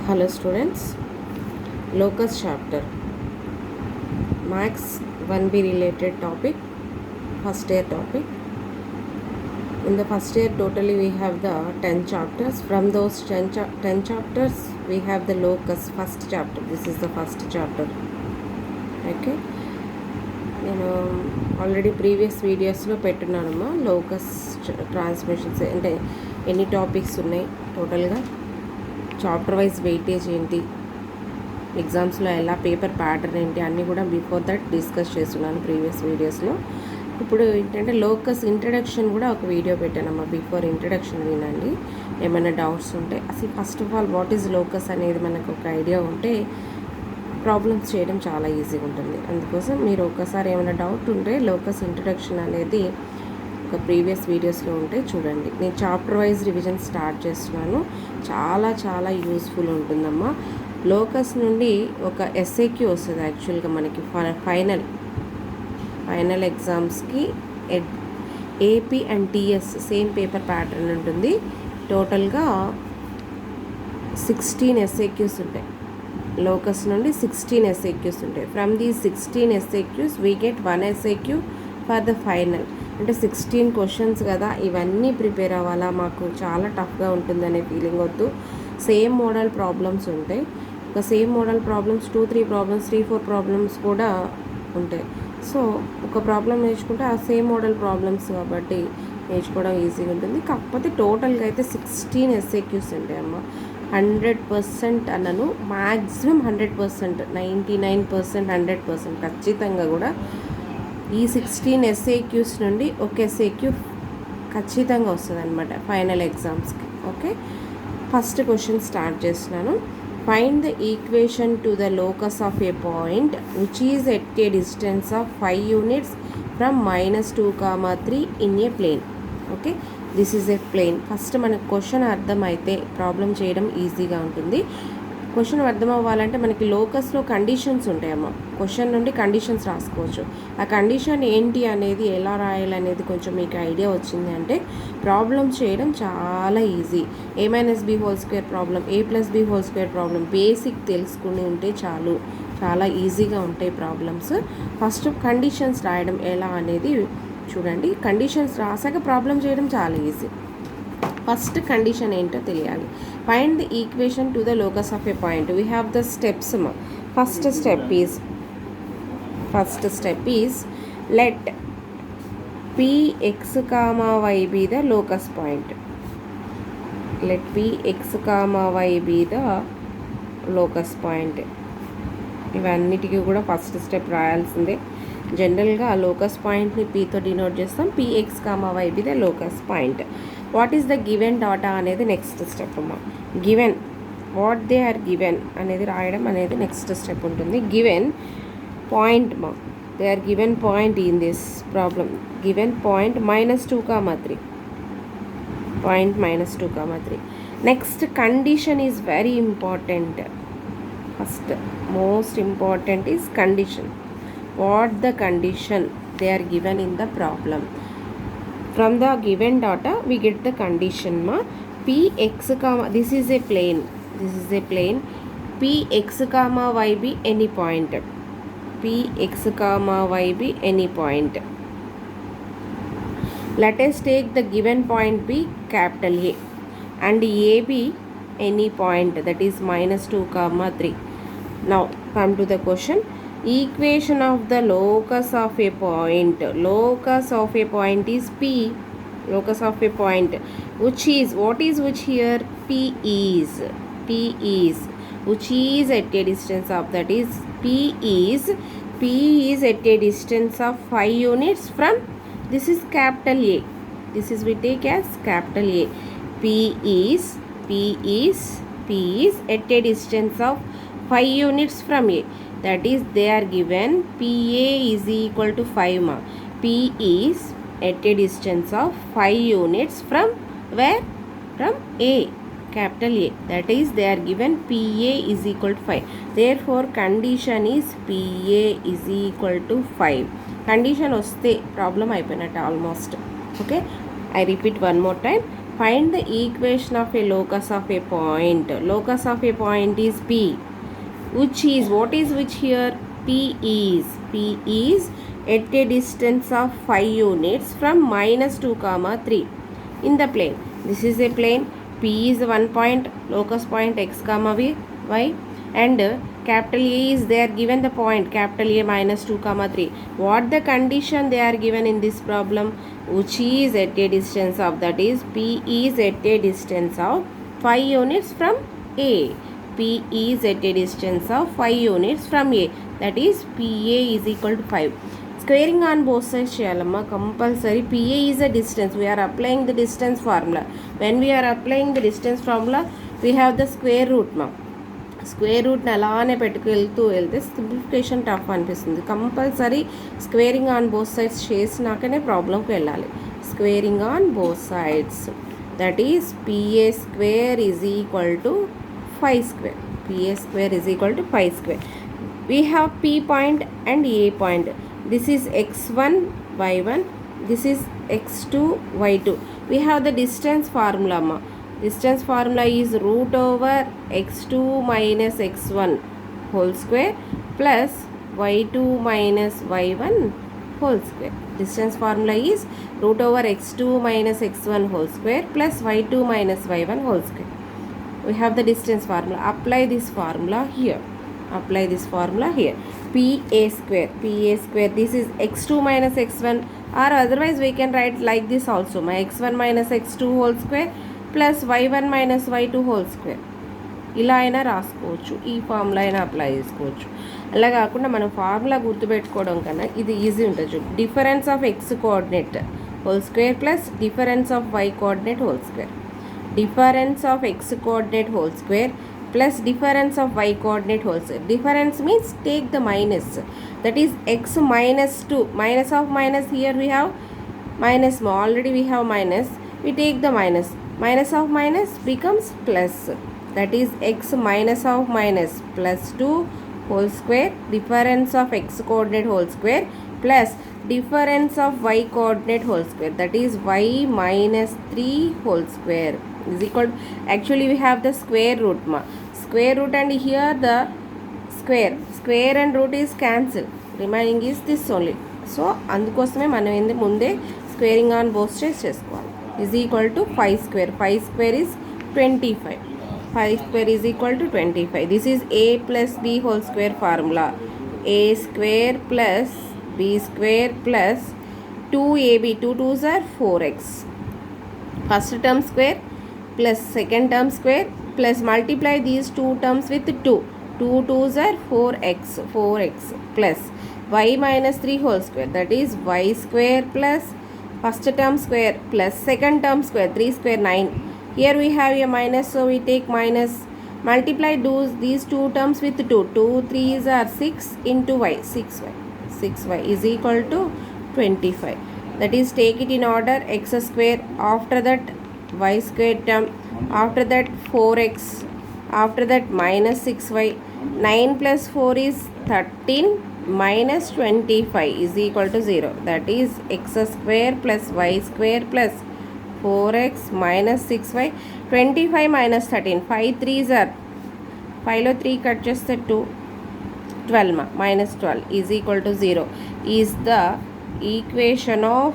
Hello students, locus chapter, max 1B related topic, first year topic. In the first year totally we have the 10 chapters. From those 10 chapters we have the locus first chapter. This is the first chapter. Okay, నేను already previous వీడియోస్లో పెట్టున్నానమ్మా locus transmissions అంటే ఎన్ని topics ఉన్నాయి టోటల్గా, chapter wise weightage ఏంటి, ఎగ్జామ్స్లో ఎలా paper pattern ఏంటి అన్నీ కూడా బిఫోర్ దట్ డిస్కస్ చేస్తున్నాను ప్రీవియస్ వీడియోస్లో. ఇప్పుడు ఏంటంటే లోకస్ ఇంట్రడక్షన్ కూడా ఒక వీడియో పెట్టానమ్మా. బిఫోర్ ఇంట్రడక్షన్ వినండి, ఏమైనా డౌట్స్ ఉంటే. అసలు first of all what is locus అనేది మనకు ఒక ఐడియా ఉంటే ప్రాబ్లమ్స్ చేయడం చాలా ఈజీగా ఉంటుంది. అందుకోసం మీరు ఒకసారి ఏమైనా డౌట్ ఉంటే లోకస్ ఇంట్రడక్షన్ అనేది ఒక ప్రీవియస్ వీడియోస్లో ఉంటే చూడండి. నేను చాప్టర్ వైజ్ రివిజన్ స్టార్ట్ చేస్తున్నాను. చాలా చాలా యూస్ఫుల్ ఉంటుందమ్మా. లోకస్ నుండి ఒక ఎస్ఏక్యూ వస్తుంది యాక్చువల్గా మనకి ఫైనల్ ఎగ్జామ్స్కి. AP and TS same paper pattern ఉంటుంది. టోటల్గా 16 ఎస్ఏక్యూస్ ఉంటాయి. లోకస్ నుండి 16 ఎస్ఏక్యూస్ ఉంటాయి. From these 16 SAQs we get 1 SAQ for the final. అంటే 16 క్వశ్చన్స్ కదా, ఇవన్నీ ప్రిపేర్ అవ్వాలా, మాకు చాలా టఫ్గా ఉంటుందనే ఫీలింగ్ వద్దు. సేమ్ మోడల్ ప్రాబ్లమ్స్ ఉంటాయి. ఒక same model problems 2-3 problems 3-4 problems కూడా ఉంటాయి. సో ఒక ప్రాబ్లం నేర్చుకుంటే ఆ సేమ్ మోడల్ ప్రాబ్లమ్స్ కాబట్టి నేర్చుకోవడం ఈజీగా ఉంటుంది. కాకపోతే టోటల్గా అయితే 16 ఎస్ఏక్యూస్ ఉంటాయి అమ్మ. 100% అన్నను, మ్యాక్సిమం 100%, 99%, 100% ఖచ్చితంగా కూడా ఈ 16 ఎస్ఏక్యూస్ నుండి ఒక ఎస్ఏక్యూ ఖచ్చితంగా వస్తుంది అనమాట ఫైనల్ ఎగ్జామ్స్కి. ఓకే, ఫస్ట్ క్వశ్చన్ స్టార్ట్ చేస్తున్నాను. Find the equation to the locus of a point which is at a distance of 5 units from -2, 3 in a plane. Okay, this is a plane. First మనకు question అర్థమైతే problem చేయడం ఈజీగా ఉంటుంది. Question అర్థం అవ్వాలంటే మనకి లోకస్లో కండిషన్స్ ఉంటాయమ్మా. క్వశ్చన్ నుండి కండిషన్స్ రాసుకోవచ్చు. ఆ కండిషన్ ఏంటి అనేది ఎలా రాయాలనేది కొంచెం మీకు ఐడియా వచ్చింది అంటే ప్రాబ్లమ్ చేయడం చాలా easy. a-b² problem, a+b² problem basic తెలుసుకుని ఉంటే చాలు, చాలా ఈజీగా ఉంటాయి ప్రాబ్లమ్స్. ఫస్ట్ కండిషన్స్ రాయడం ఎలా అనేది చూడండి. కండిషన్స్ రాసాక ప్రాబ్లం చేయడం చాలా ఈజీ. ఫస్ట్ కండిషన్ ఏంటో తెలియాలి. Find the equation to the locus of a point. We have the steps. First step is let px, y be the locus point. Let px, y be the locus point. ఇవన్నిటికీ కూడా first step రాయాల్సిందే. జనరల్గా ఆ locus పాయింట్ని పీతో denote చేస్తాం. px, y be the locus point. What is the given data అనేది next step అమ్మా. Given what they are given అనేది రాయడం అనేది నెక్స్ట్ స్టెప్ ఉంటుంది. గివెన్ పాయింట్ మా, they are given point in this problem. Given point -2, 3. Point -2, 3. Next condition is very important. First most important is condition. What the condition they are given in the problem. From the given data we get the condition ma. Px, this is a plane, px, y be any point, px, y be any point. Let us take the given point be capital A and A be any point, that is -2, 3. Now come to the question. Equation of the locus of a point. Locus of a point is P. Locus of a point which is, what is which here? P is which is at a distance of, that is P is at a distance of 5 units from, this is capital A, this is we take as capital A. P is at a distance of 5 units from A. That is they are given PA is equal to 5 ma. P is at a distance of 5 units from where? From A, capital A. That is they are given PA is equal to 5. Therefore condition is PA is equal to 5. Condition వస్తే problem అయిపోయినట్టు almost. Okay, I repeat one more time. Find the equation of a locus of a point. Locus of a point is P. Which is, what is which here? P is at a distance of 5 units from -2, 3 in the plane. This is a plane. P is one point, locus point x, y, and capital A is there given the point capital A -2, 3. What the condition they are given in this problem? Which is at a distance of, that is P is at a distance of 5 units from A. P is at a distance of 5 units from A, that is PA is equal to 5. Squaring on both sides చేయాలమ్మా compulsory. PA is a distance. We are applying the distance formula. When we are applying the distance formula, we have the square root ma. Square రూట్ని అలానే వెళ్తే simplification tough అనిపిస్తుంది. Compulsory squaring on both sides చేసినాకనే ప్రాబ్లంకి వెళ్ళాలి. Squaring on both sides, that is PA square is equal to 5 square. PA square is equal to 5 square. We have P point and A point. This is x1, y1. This is x2, y2. We have the distance formula ma. Distance formula is root over x2 minus x1 whole square plus y2 minus y1 whole square. Distance formula is root over x2 minus x1 whole square plus y2 minus y1 whole square. We have the distance formula. Apply this formula here. Apply this formula here. PA square. This is x2 minus x1, or otherwise we can write like this also. My x1 minus x2 whole square plus y1 minus y2 whole square. ఇలా అయినా రాసుకోవచ్చు, ఈ formula అయినా apply చేసుకోవచ్చు. అలా కాకుండా మనం formula గుర్తుపెట్టుకోవడం కన్నా ఇది ఈజీ ఉంటుంది. చూడు, difference of x coordinate whole square plus difference of y coordinate whole square. Difference of x coordinate whole square plus difference of y coordinate whole square. Difference means take the minus, that is x minus 2. Minus of minus, here we have minus, already we have minus, we take the minus. Minus of minus becomes plus, that is x minus of minus plus 2 whole square, difference of x coordinate whole square plus difference of y coordinate whole square, that is y minus 3 whole square is equal to, actually we have the square root ma. Square root and here the square and root is cancelled, remaining is this only. So అందుకోసమే మనం ఏంది ముందే squaring on both sides చేసుకోవాలి. is equal to 5 square. 5 square is 25. 5 square is equal to 25. This is a plus b whole square formula. A square plus b square plus 2ab. 2 2s are 4x. First term square plus second term square plus multiply these two terms with 2. 2 2s are 4x plus y minus 3 whole square, that is y square plus first term square plus second term square, 3 square 9. Here we have a minus, so we take minus, multiply these two terms with 2. 2 3s are 6 into y, 6y is equal to 25. That is, take it in order, x square, after that y square term, after that 4x, after that minus 6y. 9 plus 4 is 13 minus 25 is equal to 0. That is x square plus y square plus 4x minus 6y. 25 minus 13, 5 3s are 5 లో 3 cut చేస్తే 2, 12 minus 12 is equal to 0 is the equation of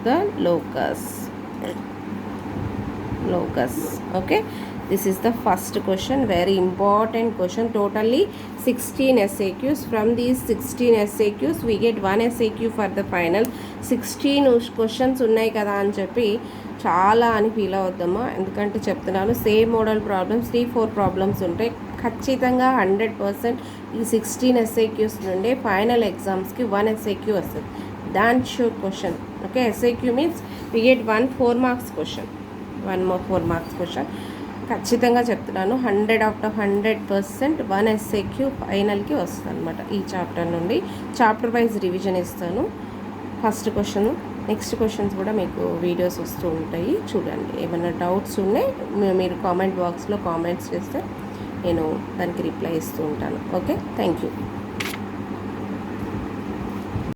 the locus. Okay, this is the first question, very important question. Totally 16 SAQs. From these 16 SAQs we get 1 SAQ for the final. 16 questions ఉన్నాయి కదా అని చెప్పి చాలా అని feel అవుద్దామా, ఎందుకంటే చెప్తున్నాను same model problems 3-4 problems ఉంటాయి. ఖచ్చితంగా 100% ఈ 16 SAQs నుండి ఫైనల్ ఎగ్జామ్స్కి 1 SAQ వస్తుంది. Than sure question. Okay, SAQ means we get 1 4 marks question, 1 more 4 marks question. ఖచ్చితంగా చెప్తున్నాను 100/100% 1 SAQ ఫైనల్కి వస్తుంది అనమాట. ఈ చాప్టర్ నుండి చాప్టర్ వైజ్ రివిజన్ ఇస్తాను. ఫస్ట్ క్వశ్చన్, నెక్స్ట్ క్వశ్చన్స్ కూడా మీకు వీడియోస్ వస్తూ ఉంటాయి, చూడండి. ఏమైనా డౌట్స్ ఉన్నాయి మీరు కామెంట్ బాక్స్లో కామెంట్స్ చేస్తే నేను దానికి రిప్లై ఇస్తూ ఉంటాను. Okay, thank you.